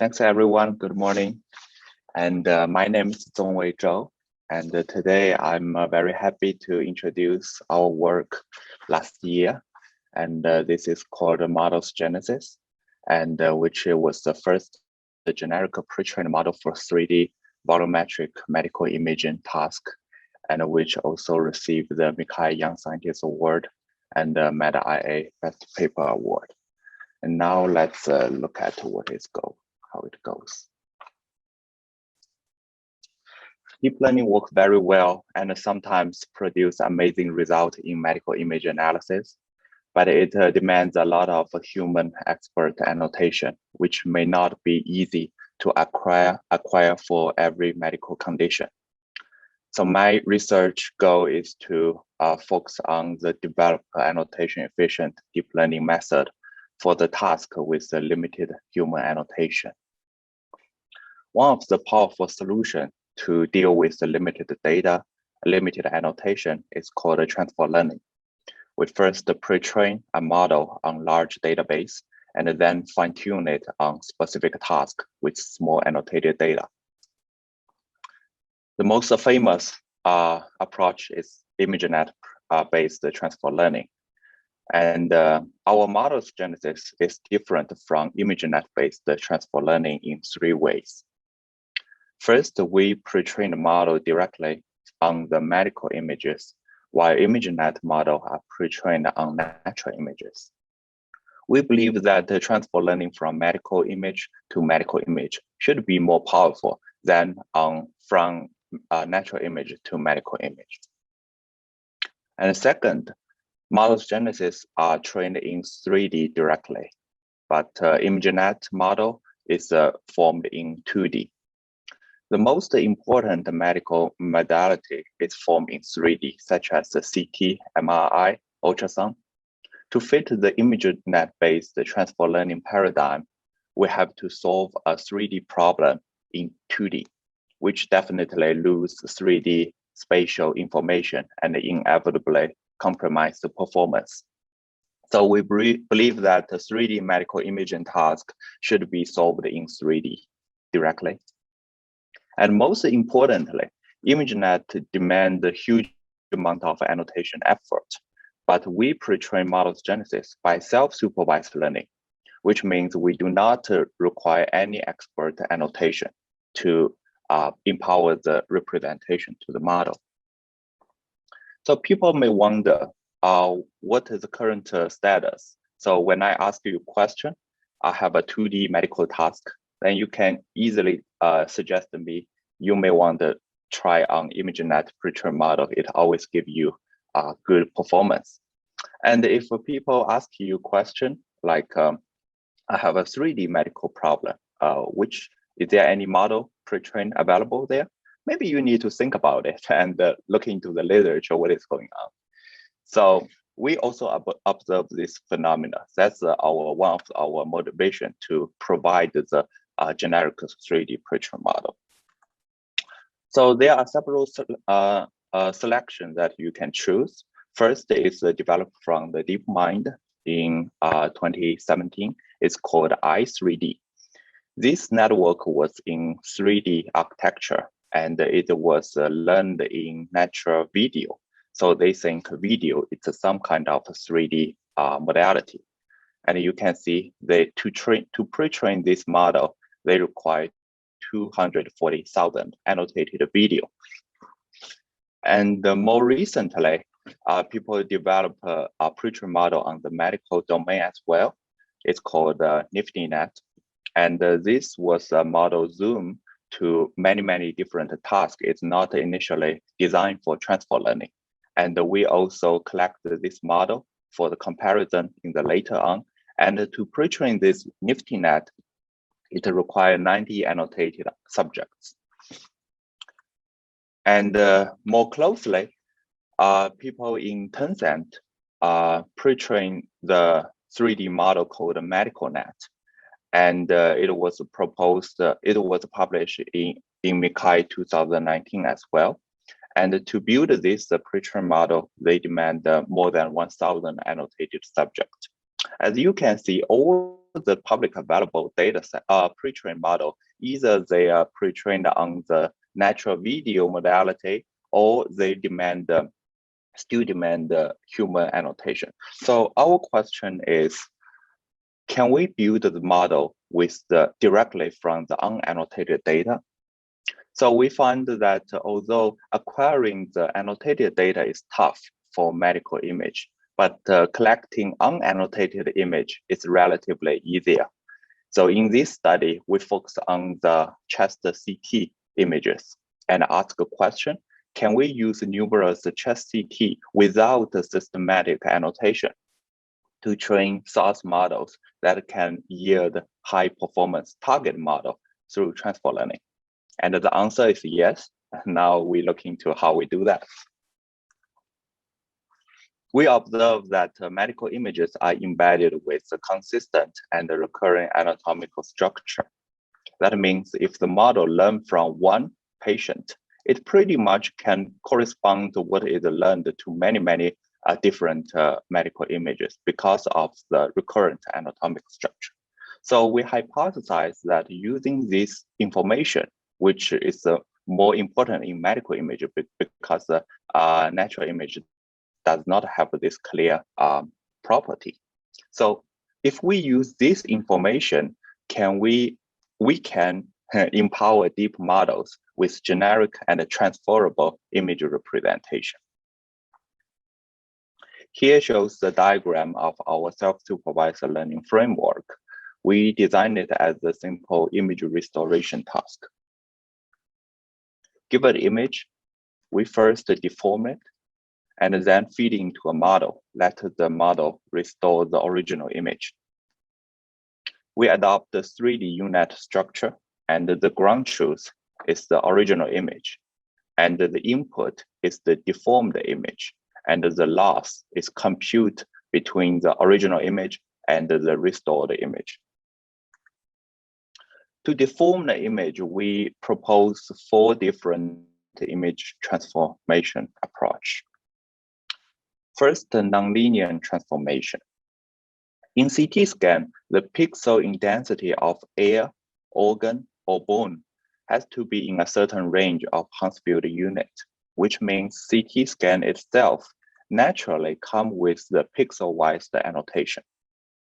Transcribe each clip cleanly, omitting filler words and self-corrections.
Thanks, everyone. Good morning. And my name is Zongwei Zhou. And today I'm very happy to introduce our work last year. And this is called Models Genesis, and which was the first generic pre-trained model for 3D volumetric medical imaging task, and which also received the Mikai Young Scientist Award and the MedIA Best Paper Award. And now let's look at how it goes. Deep learning works very well and sometimes produce amazing results in medical image analysis, but it demands a lot of human expert annotation, which may not be easy to acquire for every medical condition. So my research goal is to focus on the develop annotation efficient deep learning method for the task with the limited human annotation. One of the powerful solutions to deal with the limited data, limited annotation is called transfer learning. We first pre-train a model on large database and then fine-tune it on specific task with small annotated data. The most famous approach is ImageNet-based transfer learning. And our model's genesis is different from ImageNet-based transfer learning in 3 ways. First, we pre-train the model directly on the medical images, while ImageNet model are pre-trained on natural images. We believe that the transfer learning from medical image to medical image should be more powerful than from natural image to medical image. And second, models genesis are trained in 3D directly, but ImageNet model is formed in 2D. The most important medical modality is formed in 3D, such as the CT, MRI, ultrasound. To fit the ImageNet-based transfer learning paradigm, we have to solve a 3D problem in 2D, which definitely lose 3D spatial information and inevitably compromise the performance. So we believe that the 3D medical imaging task should be solved in 3D directly. And most importantly, ImageNet demands a huge amount of annotation effort, but we pre-train models genesis by self-supervised learning, which means we do not require any expert annotation to empower the representation to the model. So people may wonder, what is the current status? So when I ask you a question, I have a 2D medical task, then you can easily suggest to me, you may want to try on ImageNet pre-trained model. It always gives you good performance. And if people ask you a question like, I have a 3D medical problem, is there any model pre-trained available there? Maybe you need to think about it and look into the literature, what is going on. So we also observe this phenomena. That's one of our motivation to provide the generic 3D pre-trained model. So there are several selections that you can choose. First is developed from the DeepMind in 2017. It's called i3D. This network was in 3D architecture, and it was learned in natural video. So they think video is some kind of 3D modality. And you can see to pre-train this model, they require 240,000 annotated video. And more recently, people develop a pre-trained model on the medical domain as well. It's called NiftyNet. And this was a model zoomed to many different tasks. It's not initially designed for transfer learning. And we also collected this model for the comparison in the later on. And to pre-train this NiftyNet, it requires 90 annotated subjects. And more closely, people in Tencent pre-trained the 3D model called MedicalNet. And it was published in Mikai 2019 as well. And to build this pre-trained model, they demand more than 1,000 annotated subjects. As you can see, all the public available data set, pre-trained model, either they are pre-trained on the natural video modality or they still demand human annotation. So our question is, can we build the model directly from the unannotated data? So we find that although acquiring the annotated data is tough for medical image, but collecting unannotated image is relatively easier. So in this study, we focus on the chest CT images and ask a question: can we use numerous chest CT without a systematic annotation to train source models that can yield high performance target model through transfer learning? And the answer is yes. Now we look into how we do that. We observe that medical images are embedded with a consistent and recurring anatomical structure. That means if the model learns from one patient, it pretty much can correspond to what is learned to many different medical images because of the recurrent anatomic structure. So we hypothesize that using this information, which is more important in medical image because natural image does not have this clear property. So if we use this information, we can empower deep models with generic and transferable image representation. Here shows the diagram of our self-supervised learning framework. We designed it as a simple image restoration task. Given an image, we first deform it and then feed into a model. Let the model restore the original image. We adopt the 3D unit structure, and the ground truth is the original image, and the input is the deformed image, and the loss is compute between the original image and the restored image. To deform the image, we propose 4 different image transformation approach. First, the nonlinear transformation. In CT scan, the pixel intensity of air, organ, or bone has to be in a certain range of Hounsfield unit, which means CT scan itself naturally comes with the pixel-wise annotation.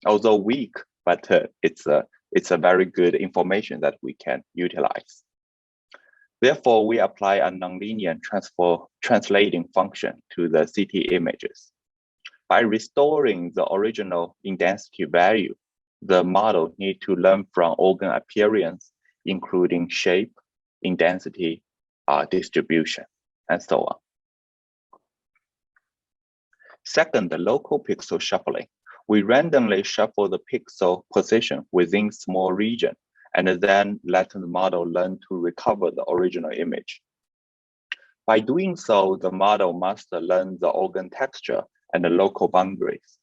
Although weak, but it's a very good information that we can utilize. Therefore, we apply a nonlinear translating function to the CT images. By restoring the original intensity value, the model needs to learn from organ appearance, including shape, intensity, distribution, and so on. Second, the local pixel shuffling. We randomly shuffle the pixel position within small region and then let the model learn to recover the original image. By doing so, the model must learn the organ texture and the local boundaries.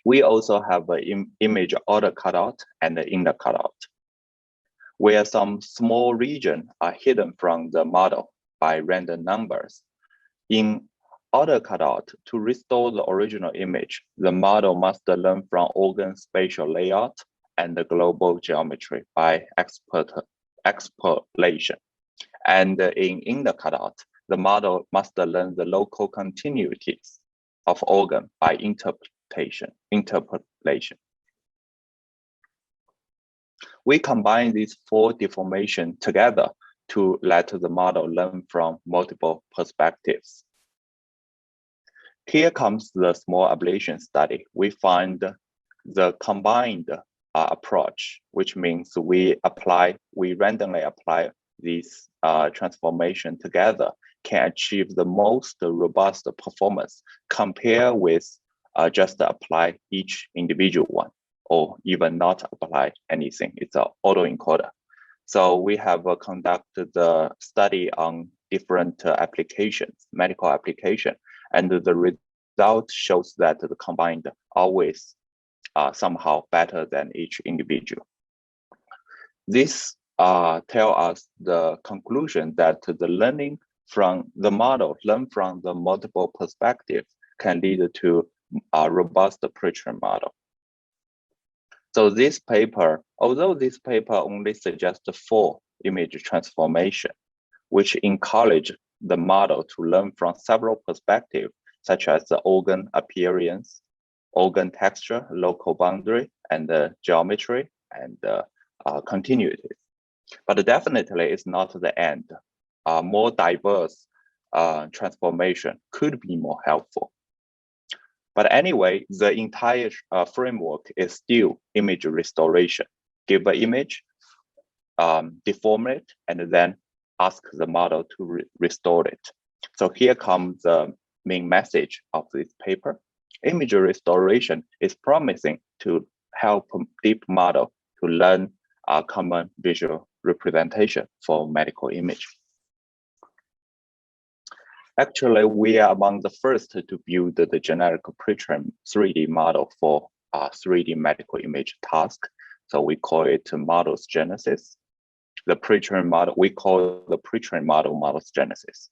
We also have an image outer cutout and the inner cutout, where some small regions are hidden from the model by random numbers. In outer cutout, to restore the original image, the model must learn from organ spatial layout and the global geometry by extrapolation. And in inner cutout, the model must learn the local continuities of organ by interpolation. We combine these 4 deformations together to let the model learn from multiple perspectives. Here comes the small ablation study. We find the combined approach, which means we randomly apply these transformation together, can achieve the most robust performance compared with just apply each individual one, or even not apply anything. It's an autoencoder. So we have conducted the study on different applications, medical application, and the result shows that the combined always somehow better than each individual. This tell us the conclusion that the learning from the model, learn from the multiple perspectives, can lead to robust pre-trained model. So this paper, although this paper only suggests 4 image transformation, which encourage the model to learn from several perspectives, such as the organ appearance, organ texture, local boundary, and geometry, and continuity. But definitely it's not the end. More diverse transformation could be more helpful. But anyway, the entire framework is still image restoration. Give an image, deform it, and then ask the model to restore it. So here comes the main message of this paper. Image restoration is promising to help deep model to learn a common visual representation for medical image. Actually, we are among the first to build the generic pre-trained 3D model for 3D medical image task. So we call it models genesis. The pre-trained model, we call the pre-trained model models genesis,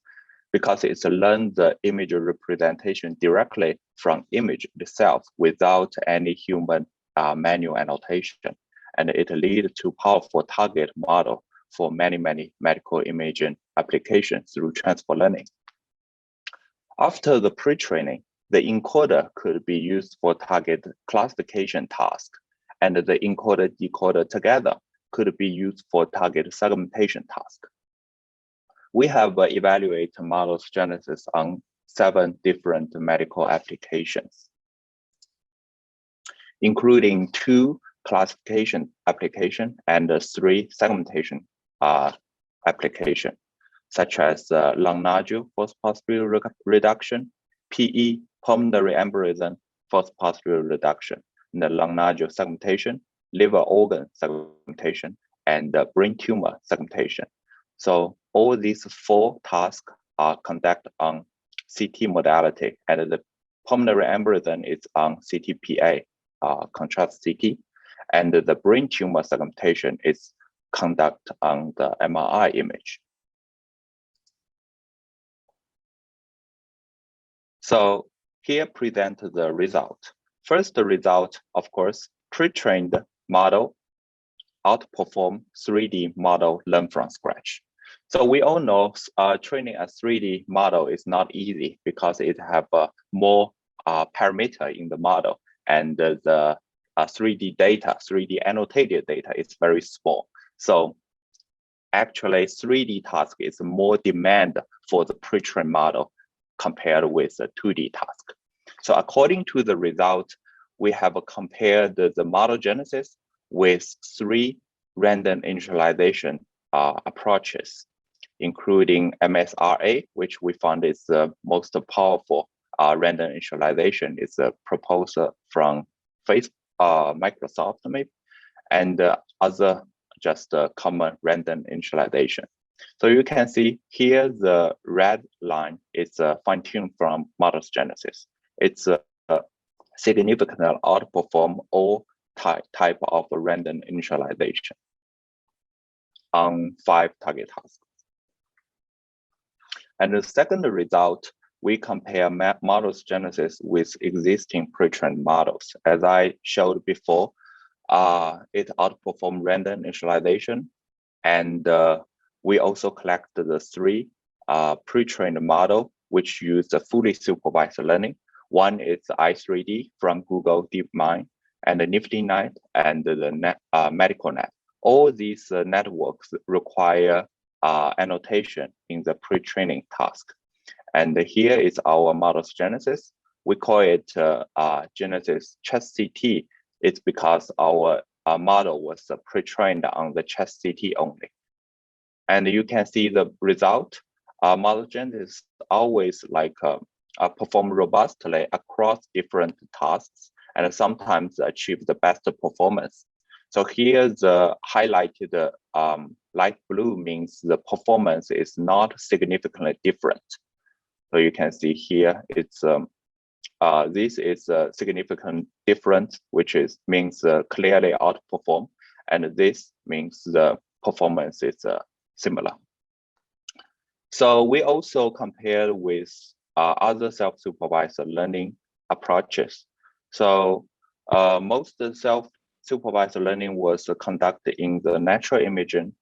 because it's learn the image representation directly from image itself without any human manual annotation. And it leads to powerful target model for many medical imaging applications through transfer learning. After the pre-training, the encoder could be used for target classification task, and the encoder-decoder together could be used for target segmentation task. We have evaluated models genesis on 7 different medical applications, including 2 classification application and 3 segmentation application, such as lung nodule forced posterior reduction, PE, pulmonary embolism forced posterior reduction, and the lung nodule segmentation, liver organ segmentation, and brain tumor segmentation. So all these 4 tasks are conducted on CT modality, and the pulmonary embolism is on CTPA, contrast CT, and the brain tumor segmentation is conducted on the MRI image. So here present the result. First result, of course, pre-trained model outperform 3D model learn from scratch. So we all know training a 3D model is not easy because it have more parameter in the model, and the 3D data, 3D annotated data is very small. So actually 3D task is more demand for the pre-trained model compared with the 2D task. So according to the result, we have compared the model genesis with 3 random initialization approaches, including MSRA, which we found is the most powerful random initialization. It's a proposal from Microsoft maybe, and other just common random initialization. So you can see here the red line is fine-tuned from models genesis. It's significantly outperform all type of random initialization on 5 target tasks. And the second result, we compare models genesis with existing pre-trained models. As I showed before, it outperformed random initialization, and we also collected the 3 pre-trained model which use the fully supervised learning. One is i3D from Google DeepMind, and the NiftyNet, and the MedicalNet. All these networks require annotation in the pre-training task. And here is our models genesis. We call it genesis chest CT. It's because our model was pre-trained on the chest CT only. And you can see the result. Model genesis always perform robustly across different tasks, and sometimes achieve the best performance. So here the highlighted light blue means the performance is not significantly different. So you can see here it's this is a significant difference, which means clearly outperform, and this means the performance is similar. So we also compared with other self-supervised learning approaches. So most self-supervised learning was conducted in the natural imaging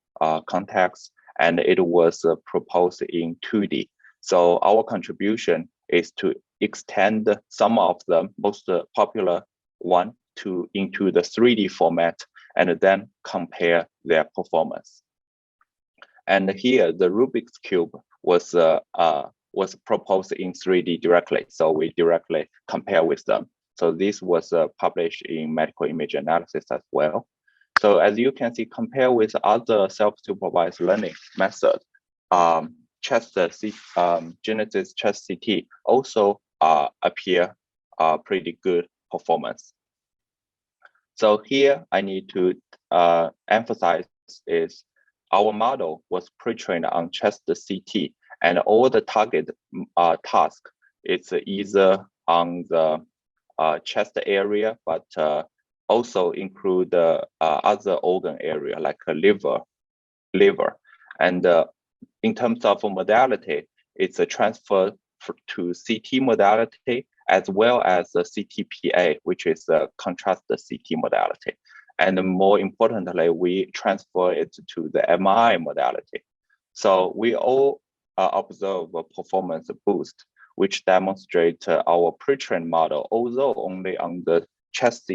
context, and it was proposed in 2D. So our contribution is to extend some of the most popular one into the 3D format, and then compare their performance. And here, the Rubik's Cube was proposed in 3D directly, so we directly compare with them. So this was published in Medical Image Analysis as well. So as you can see, compare with other self-supervised learning method, Genesis chest CT also appear pretty good performance. So here I need to emphasize is our model was pre-trained on chest CT, and all the target task is either on the chest area, but also include other organ area like a liver. And in terms of modality, it's a transfer to CT modality as well as the CTPA, which is a contrast CT modality. And more importantly, we transfer it to the MRI modality. So we all observe a performance boost, which demonstrates our pre-trained model, although only on the chest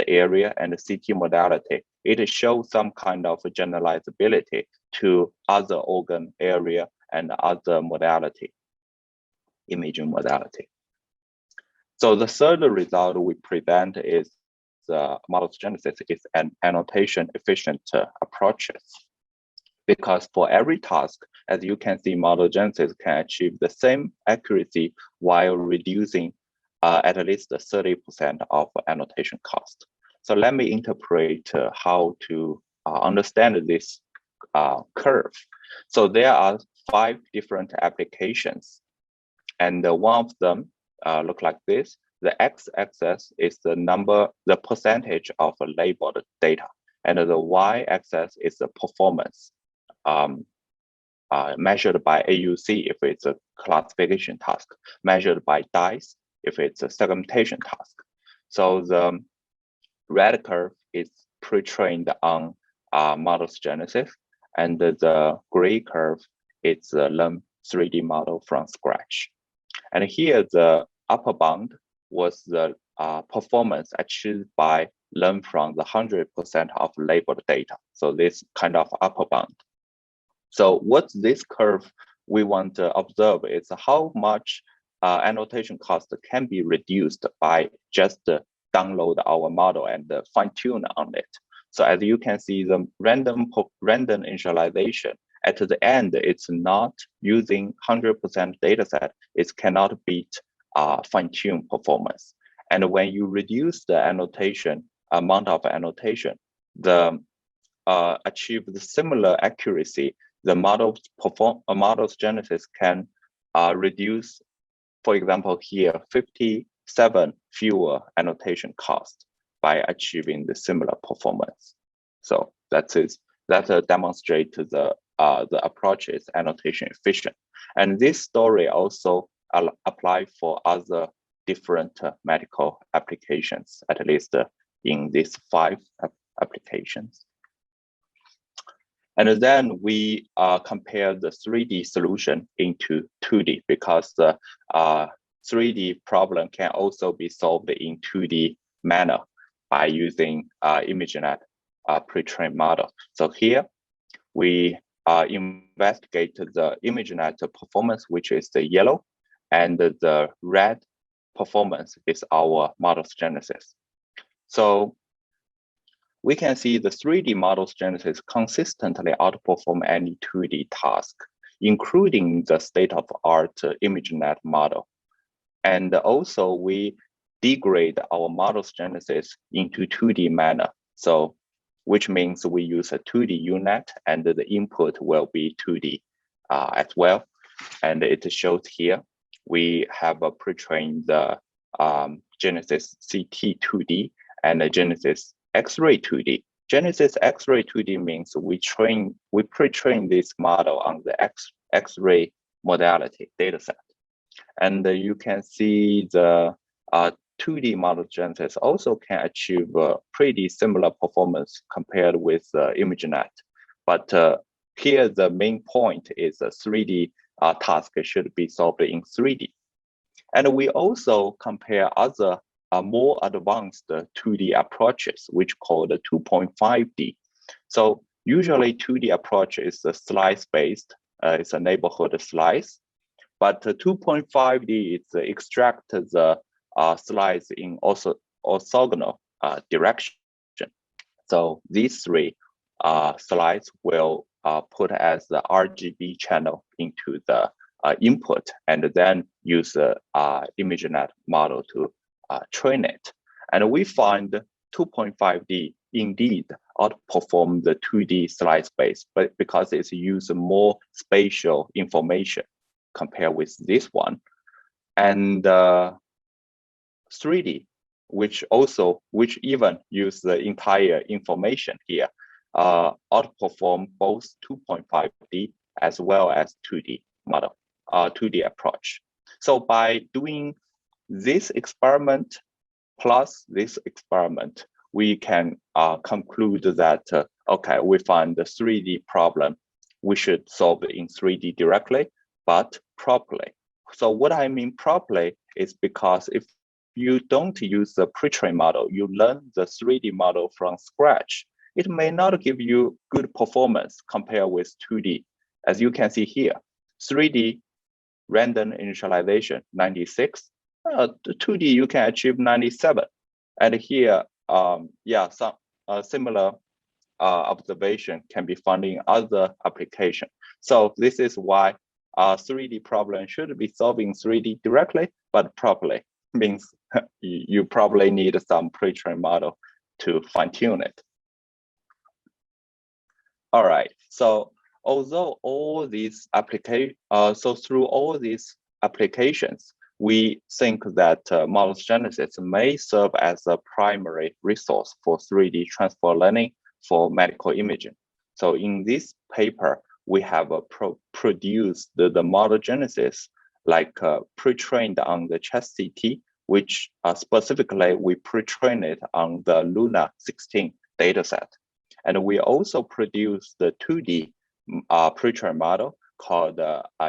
area and the CT modality, it shows some kind of generalizability to other organ area and other modality, imaging modality. So the third result we present is the model genesis is an annotation efficient approaches. Because for every task, as you can see, model genesis can achieve the same accuracy while reducing at least 30% of annotation cost. So let me interpret how to understand this curve. So there are 5 different applications, and one of them look like this. The x-axis is the percentage of labeled data, and the y-axis is the performance measured by AUC if it's a classification task, measured by DICE if it's a segmentation task. So the red curve is pre-trained on models genesis, and the gray curve is the LEM 3D model from scratch. And here the upper bound was the performance achieved by LEM from the 100% of labeled data. So this kind of upper bound. So what this curve we want to observe is how much annotation cost can be reduced by just download our model and fine tune on it. So as you can see, the random initialization at the end, it's not using 100% data set. It cannot beat fine tune performance. And when you reduce the annotation amount of annotation, the achieve the similar accuracy. The model's genesis can reduce, for example, here 57 fewer annotation costs by achieving the similar performance. So that demonstrates the approach is annotation efficient, and this story also apply for other different medical applications, at least in these 5 applications. And then we compare the 3D solution into 2D, because the 3D problem can also be solved in 2D manner by using ImageNet pre-trained model. So here we investigate the ImageNet performance, which is the yellow, and the red performance is our model's genesis. So we can see the 3D model's genesis consistently outperform any 2D task, including the state-of-art ImageNet model. And also we degrade our model's genesis into 2D manner. So which means we use a 2D UNet, and the input will be 2D as well. And it shows here, we have pre-trained the Genesis CT 2D and the Genesis X-ray 2D. Genesis X-ray 2D means we pre-train this model on the X-ray modality dataset. And you can see the 2D model genesis also can achieve pretty similar performance compared with ImageNet. But here the main point is a 3D task should be solved in 3D. And we also compare other more advanced 2D approaches, which called 2.5D. So usually 2D approach is slice-based, it's a neighborhood slice, but 2.5D is extract the slice in also orthogonal direction. So these three slides will put as the RGB channel into the input, and then use the ImageNet model to train it. And we find 2.5D indeed outperform the 2D slice space, but because it's used more spatial information compared with this one. And 3D, which even use the entire information here, outperform both 2.5D as well as 2D model, 2D approach. So by doing this experiment plus this experiment, we can conclude that, okay, we find the 3D problem, we should solve it in 3D directly, but properly. So what I mean properly is because if you don't use the pre-trained model, you learn the 3D model from scratch, it may not give you good performance compared with 2D. As you can see here, 3D random initialization, 96. 2D, you can achieve 97. And here, some similar observation can be found in other applications. So this is why 3D problem should be solved in 3D directly, but properly. Means you probably need some pre-trained model to fine-tune it. All right, so although all these through all these applications, we think that model genesis may serve as a primary resource for 3D transfer learning for medical imaging. So in this paper, we have produced the model genesis like pre-trained on the chest CT, which specifically we pre-trained it on the Luna 16 dataset. And we also produced the 2D pre-trained model called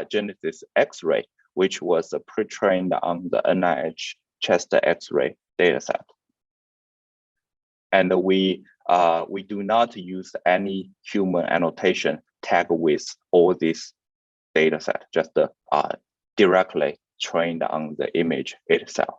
Genesis X-ray, which was pre-trained on the NIH chest X-ray dataset. And we do not use any human annotation tag with all this dataset, just directly trained on the image itself.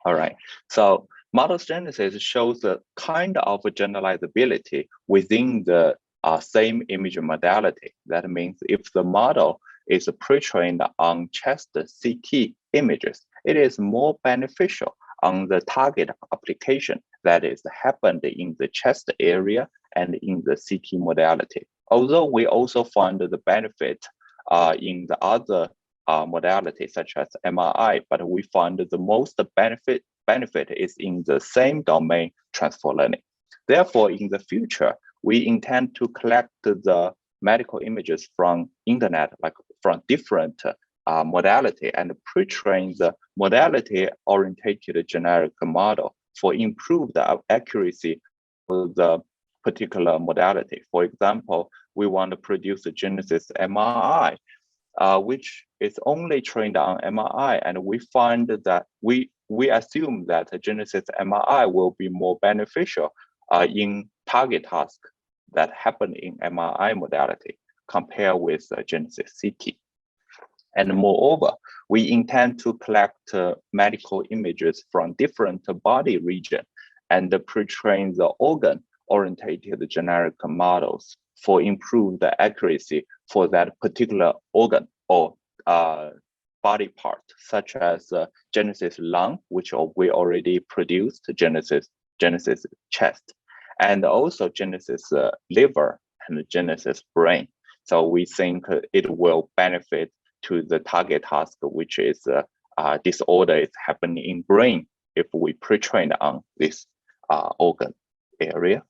All right, so model genesis shows a kind of generalizability within the same image modality. That means if the model is pre-trained on chest CT images, it is more beneficial on the target application that is happened in the chest area and in the CT modality. Although we also find the benefit in the other modalities such as MRI, but we find the most benefit is in the same domain transfer learning. Therefore, in the future, we intend to collect the medical images from internet, like from different modality, and pre-train the modality-oriented generic model for improved accuracy of the particular modality. For example, we want to produce a Genesis MRI, which is only trained on MRI, and we find that we assume that a Genesis MRI will be more beneficial in target tasks that happen in MRI modality compared with Genesis CT. And moreover, we intend to collect medical images from different body regions and pre-train the organ-oriented generic models for improved accuracy for that particular organ or body part, such as Genesis lung, which we already produced, Genesis chest, and also Genesis liver and Genesis brain. So we think it will benefit to the target task, which is disorder is happening in brain if we pre-train on this organ area.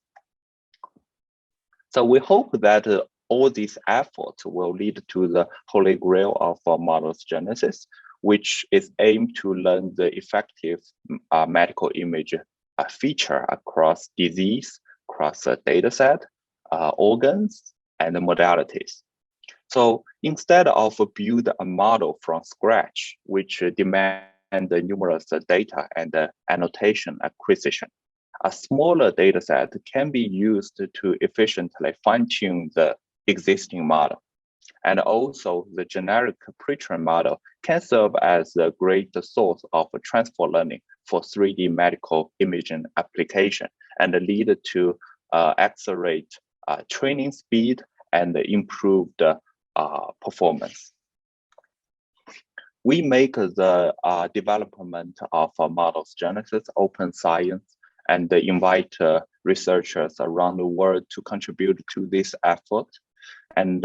So we hope that all these efforts will lead to the holy grail of models genesis, which is aimed to learn the effective medical image feature across disease, across a data set, organs, and modalities. So instead of build a model from scratch, which demand the numerous data and annotation acquisition, a smaller data set can be used to efficiently fine-tune the existing model. And also the generic pre-trained model can serve as a great source of transfer learning for 3D medical imaging application and lead to accelerate training speed and improved performance. We make the development of models genesis open science and invite researchers around the world to contribute to this effort. And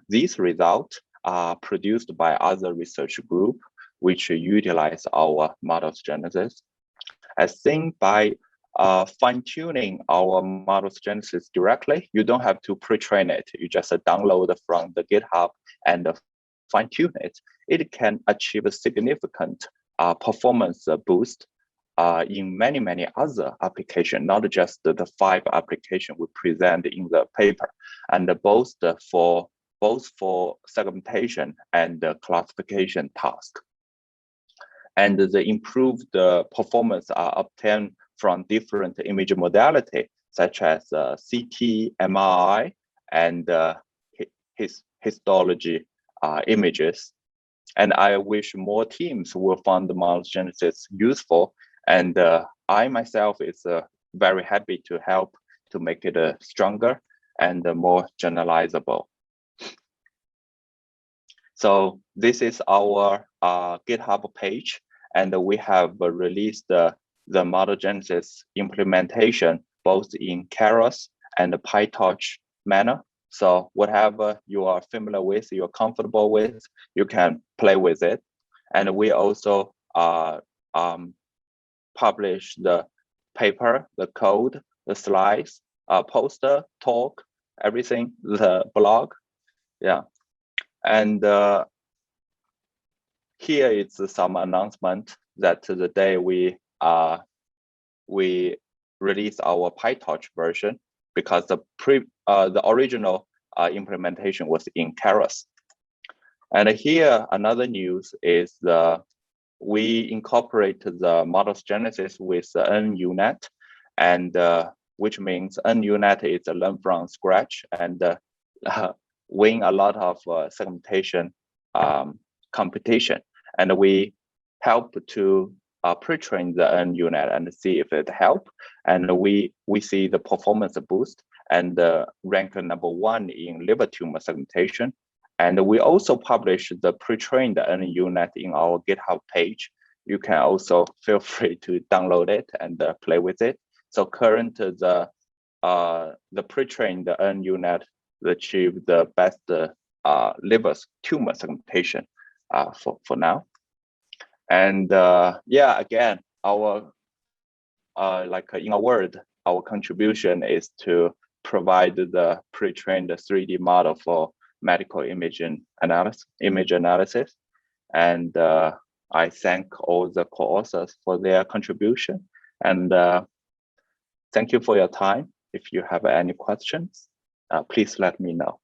these results are produced by other research groups which utilize our models genesis. As seen by fine-tuning our models genesis directly, you don't have to pre-train it. You just download from the GitHub and fine-tune it. It can achieve a significant performance boost in many other applications, not just the 5 applications we present in the paper, and both for segmentation and classification task. And the improved performance are obtained from different image modality, such as CT, MRI, and histology images. And I wish more teams will find the models genesis useful. And I myself is very happy to help to make it stronger and more generalizable. So this is our GitHub page, and we have released the model genesis implementation both in Keras and PyTorch manner. So whatever you are familiar with, you're comfortable with, you can play with it. And we also publish the paper, the code, the slides, poster, talk, everything, the blog. Yeah. And here is some announcement that the day we release our PyTorch version, because the original implementation was in Keras. And here another news is we incorporate the models genesis with NUNet, and which means NUNet is a learn from scratch and win a lot of segmentation competition. And we help to pre-train the NUNet and see if it help. And we see the performance boost and rank #1 in liver tumor segmentation. And we also publish the pre-trained NUNet in our GitHub page. You can also feel free to download it and play with it. So current the pre-trained NUNet achieve the best liver tumor segmentation for now. And yeah, again, our like in a word, our contribution is to provide the pre-trained 3D model for medical image analysis. And I thank all the co-authors for their contribution. And thank you for your time. If you have any questions, please let me know.